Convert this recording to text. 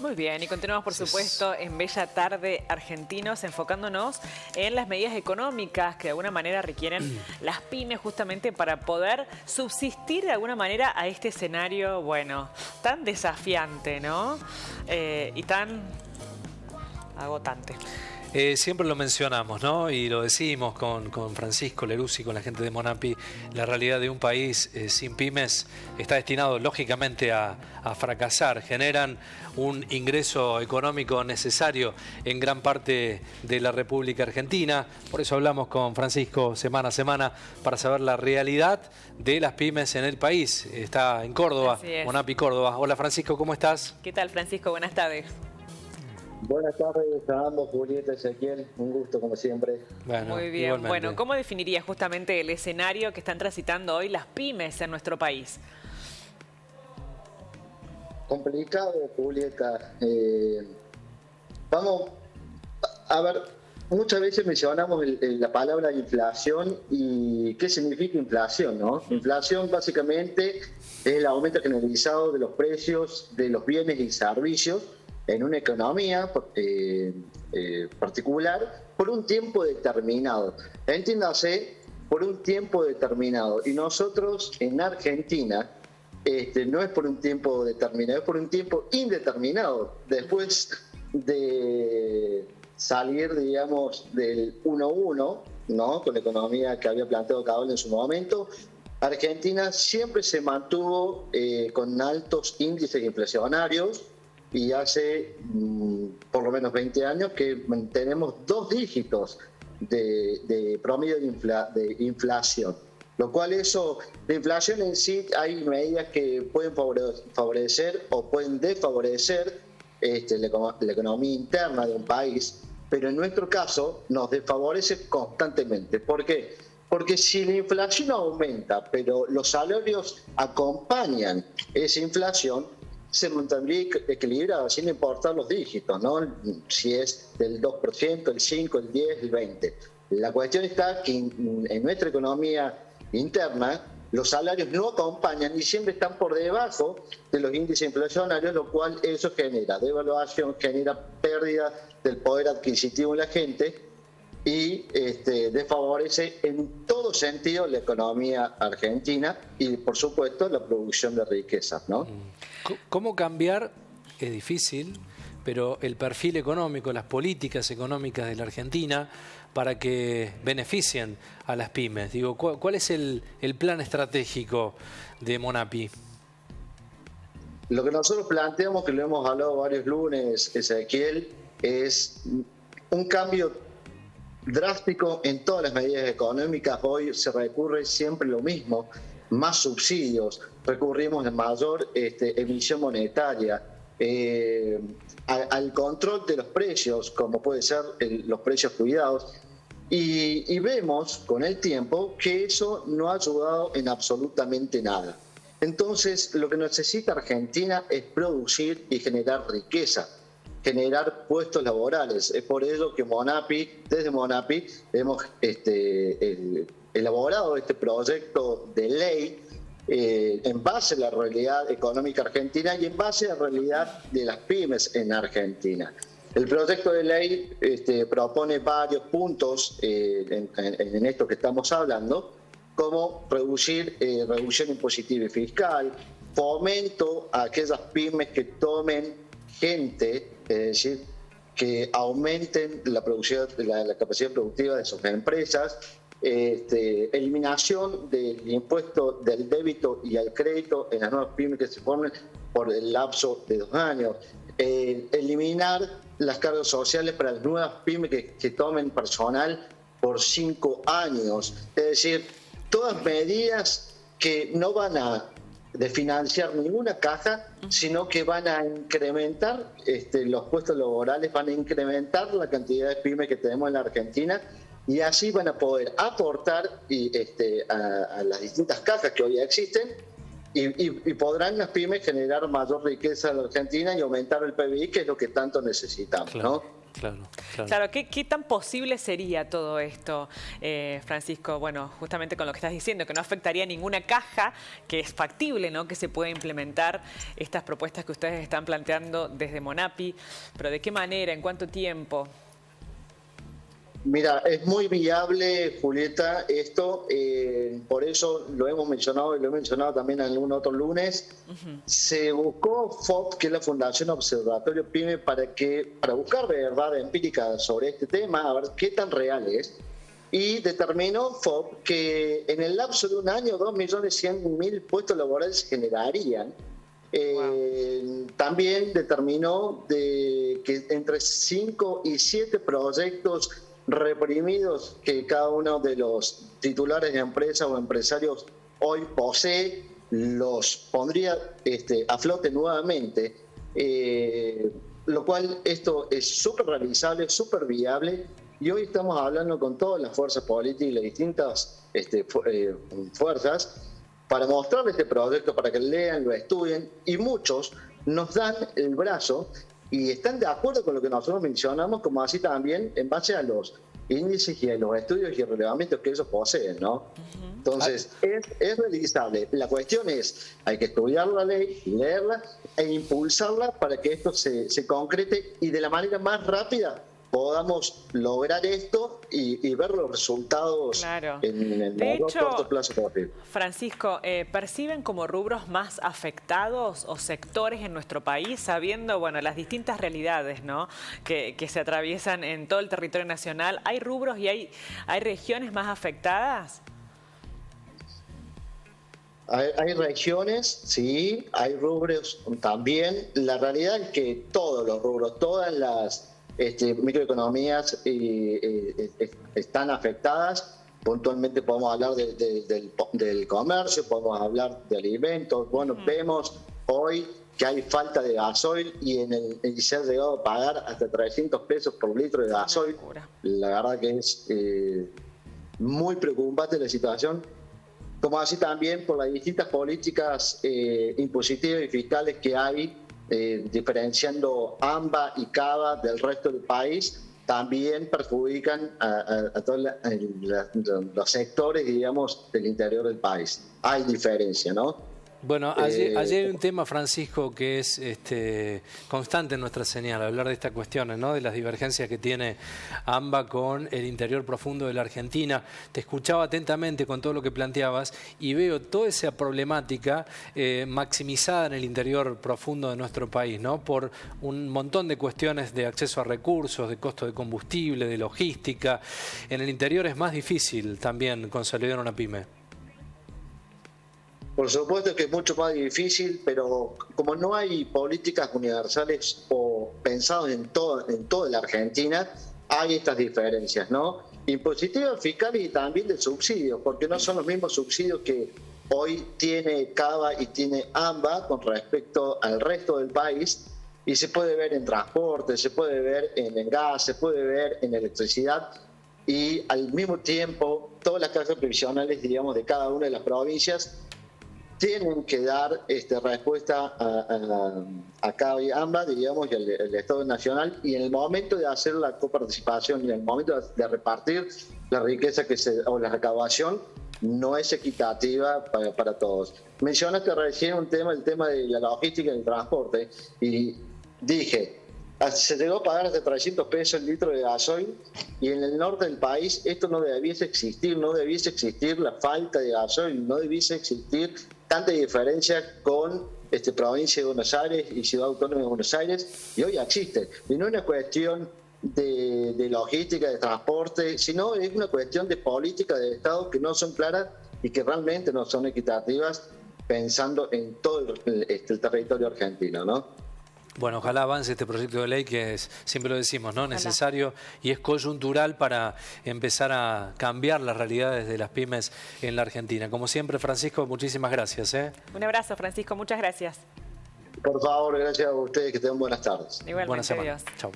Muy bien, y continuamos, por supuesto, en Bella Tarde Argentinos, enfocándonos en las medidas económicas que de alguna manera requieren las pymes justamente para poder subsistir de alguna manera a este escenario, bueno, tan desafiante, ¿no? Y tan agotante. Siempre lo mencionamos, ¿no? Y lo decimos con Francisco Leruzzi, con la gente de Monapi. La realidad de un país sin pymes está destinado, lógicamente, a fracasar. Generan un ingreso económico necesario en gran parte de la República Argentina. Por eso hablamos con Francisco semana a semana para saber la realidad de las pymes en el país. Está en Córdoba, Monapi, Córdoba. Hola, Francisco, ¿cómo estás? ¿Qué tal, Francisco? Buenas tardes. Buenas tardes a ambos, Julieta, Ezequiel, un gusto como siempre. Bueno, muy bien. Igualmente. Bueno, ¿cómo definiría justamente el escenario que están transitando hoy las pymes en nuestro país? Complicado, Julieta. Vamos a ver, muchas veces mencionamos la palabra inflación y qué significa inflación, ¿no? Inflación básicamente es el aumento generalizado de los precios de los bienes y servicios en una economía particular por un tiempo determinado. Entiéndase, por un tiempo determinado. Y nosotros en Argentina no es por un tiempo determinado, es por un tiempo indeterminado. Después de salir, digamos, del 1-1, ¿no? Con la economía que había planteado Cabal en su momento, Argentina siempre se mantuvo con altos índices inflacionarios. Y hace por lo menos 20 años que tenemos 2 dígitos de promedio de inflación. Lo cual de inflación en sí hay medidas que pueden favorecer o pueden desfavorecer la economía interna de un país, pero en nuestro caso nos desfavorece constantemente. ¿Por qué? Porque si la inflación aumenta, pero los salarios acompañan esa inflación, se mantendría equilibrado, sin importar los dígitos, ¿no? Si es del 2%, el 5%, el 10%, el 20%. La cuestión está que en nuestra economía interna los salarios no acompañan y siempre están por debajo de los índices inflacionarios, lo cual eso genera devaluación, genera pérdida del poder adquisitivo en la gente y desfavorece en todo sentido la economía argentina y, por supuesto, la producción de riquezas, ¿no? ¿Cómo cambiar? Es difícil, pero el perfil económico, las políticas económicas de la Argentina para que beneficien a las pymes. Digo, ¿cuál es el plan estratégico de Monapi? Lo que nosotros planteamos, que lo hemos hablado varios lunes, Ezequiel, es un cambio drástico en todas las medidas económicas. Hoy se recurre siempre lo mismo, más subsidios, recurrimos a mayor emisión monetaria, al control de los precios, como puede ser los precios cuidados, y vemos con el tiempo que eso no ha ayudado en absolutamente nada. Entonces, lo que necesita Argentina es producir y generar riqueza, generar puestos laborales. Es por ello que desde Monapi hemos elaborado este proyecto de ley en base a la realidad económica argentina y en base a la realidad de las pymes en Argentina. El proyecto de ley propone varios puntos en esto que estamos hablando, como reducción impositiva y fiscal, fomento a aquellas pymes que tomen gente, es decir, que aumenten la capacidad productiva de sus empresas, eliminación del impuesto del débito y al crédito en las nuevas pymes que se formen por el lapso de 2 años, eliminar las cargas sociales para las nuevas pymes que tomen personal por 5 años, es decir, todas medidas que no van a financiar ninguna caja, sino que van a incrementar los puestos laborales, van a incrementar la cantidad de pymes que tenemos en la Argentina y así van a poder aportar a las distintas cajas que hoy existen y podrán las pymes generar mayor riqueza en la Argentina y aumentar el PBI, que es lo que tanto necesitamos, claro, ¿no? Claro, ¿qué tan posible sería todo esto, Francisco? Bueno, justamente con lo que estás diciendo, que no afectaría a ninguna caja, que es factible, ¿no?, que se pueda implementar estas propuestas que ustedes están planteando desde Monapi, pero ¿de qué manera? ¿En cuánto tiempo? Mira, es muy viable, Julieta, esto, por eso lo hemos mencionado y lo he mencionado también en algún otro lunes. Se buscó FOP, que es la Fundación Observatorio PYME, para buscar verdad empírica sobre este tema, a ver qué tan real es. Y determinó FOP que en el lapso de un año 2.100.000 puestos laborales se generarían. También determinó que entre 5 y 7 proyectos reprimidos que cada uno de los titulares de empresas o empresarios hoy posee, los pondría a flote nuevamente, lo cual esto es súper realizable, súper viable, y hoy estamos hablando con todas las fuerzas políticas y las distintas fuerzas para mostrarles este proyecto, para que lean, lo estudien, y muchos nos dan el brazo y están de acuerdo con lo que nosotros mencionamos, como así también en base a los índices y a los estudios y relevamientos que ellos poseen, ¿no? Entonces, es realizable. La cuestión es, hay que estudiar la ley, leerla e impulsarla para que esto se concrete y de la manera más rápida podamos lograr esto y ver los resultados en el más corto plazo posible. Francisco, ¿perciben como rubros más afectados o sectores en nuestro país, sabiendo, bueno, las distintas realidades, ¿no?, que se atraviesan en todo el territorio nacional? ¿Hay rubros y hay regiones más afectadas? Hay regiones, sí, hay rubros también. La realidad es que todos los rubros, todas las microeconomías están afectadas. Puntualmente podemos hablar del comercio, podemos hablar de alimentos. Bueno, vemos hoy que hay falta de gasoil y se ha llegado a pagar hasta 300 pesos por litro de gasoil. La verdad que es muy preocupante la situación, como así también por las distintas políticas impositivas y fiscales que hay, diferenciando AMBA y CABA del resto del país, también perjudican a todos los sectores, digamos, del interior del país. Hay diferencia, ¿no? Bueno, allí hay un tema, Francisco, que es constante en nuestra señal, hablar de estas cuestiones, ¿no?, de las divergencias que tiene AMBA con el interior profundo de la Argentina. Te escuchaba atentamente con todo lo que planteabas y veo toda esa problemática maximizada en el interior profundo de nuestro país, ¿no?, por un montón de cuestiones de acceso a recursos, de costo de combustible, de logística. En el interior es más difícil también consolidar una pyme. Por supuesto que es mucho más difícil, pero como no hay políticas universales o pensadas en toda la Argentina, hay estas diferencias, ¿no? Impositivas, fiscales y también de subsidios, porque no son los mismos subsidios que hoy tiene CABA y tiene AMBA con respecto al resto del país, y se puede ver en transporte, se puede ver en gas, se puede ver en electricidad, y al mismo tiempo todas las cajas previsionales, digamos, de cada una de las provincias tienen que dar respuesta a cada AMBA, digamos, y al Estado Nacional, y en el momento de hacer la coparticipación y en el momento de repartir la riqueza o la recaudación, no es equitativa para todos. Mencionaste recién el tema de la logística y el transporte, y dije, se llegó a pagar hasta 300 pesos el litro de gasoil, y en el norte del país esto no debiese existir, no debiese existir la falta de gasoil, no debiese existir tanta diferencia con provincia de Buenos Aires y Ciudad Autónoma de Buenos Aires, y hoy existe. Y no es una cuestión de logística, de transporte, sino es una cuestión de política de Estado que no son claras y que realmente no son equitativas, pensando en todo el territorio argentino, ¿no? Bueno, ojalá avance este proyecto de ley que es, siempre lo decimos, ¿no?, necesario y es coyuntural para empezar a cambiar las realidades de las pymes en la Argentina. Como siempre, Francisco, muchísimas gracias. Un abrazo, Francisco, muchas gracias. Por favor, gracias a ustedes, que tengan buenas tardes. Igualmente, buena semana. Adiós. Chau.